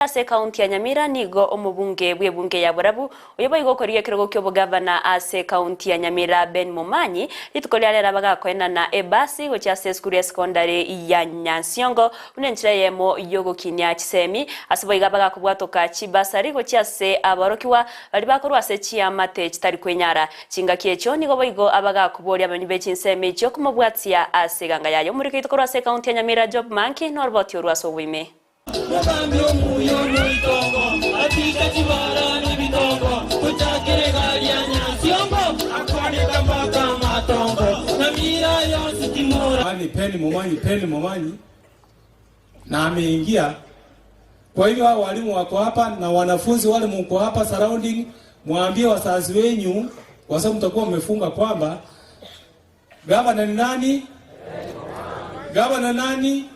Ase kaunti ya Nyamira nigo omubunge bwebunge ya Burabu uyoboye gukoriye kirogo cyo bugavana ase kaunti ya Nyamira Ben Mumanyi litukolera abagakwena na ebasi go cyase school ya secondary ya Nyansiongo unenchira yemo yogo kinya kisemi asiboye gabaga kubwatoka kibasari go cyase abarokiwa bali bakorwa ase cyamate kitari kwenyara kinga kiecho nigo boyigo abaga kubori abanyibe kinsemi cyo kumubwatia ase ganga yayo muri kitukorwa ase kaunti ya Nyamira job monkey norboti urwaso wime Peni Mumanyi na ameingia. Kwa hivyo hao walimu wako hapa na wanafunzi wale mko hapa surrounding, mwambie wazazi wenyu kwa sababu mtakuwa mmefunga kwamba gavana ni nani? Gavana nani?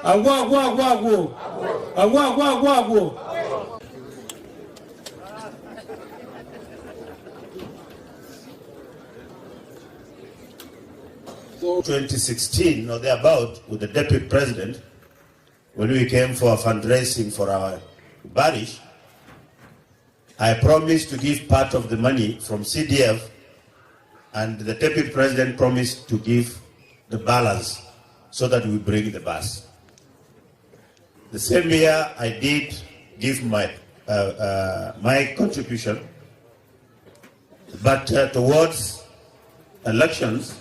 Agwa. 2016 or thereabout with the deputy president, when we came for a fundraising for our parish, I promised to give part of the money from CDF, and the deputy president promised to give the balance so that we bring the bus. The same year, I did give my contribution, but towards elections,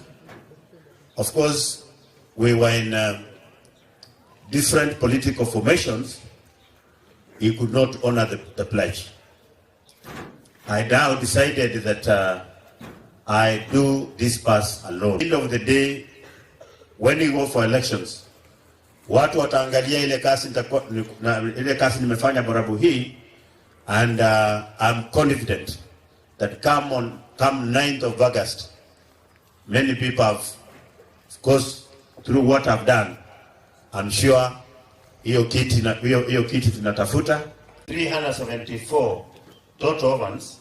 of course, we were in different political formations. He could not honor the pledge. I now decided that I do this pass alone. At the end of the day, when we go for elections, watu wataangalia ile kasi nimefanya Borabu hii, and I'm confident that come 9th of August, many people have, of course, through what I've done, I'm sure hiyo kiti tunatafuta 374 total ovens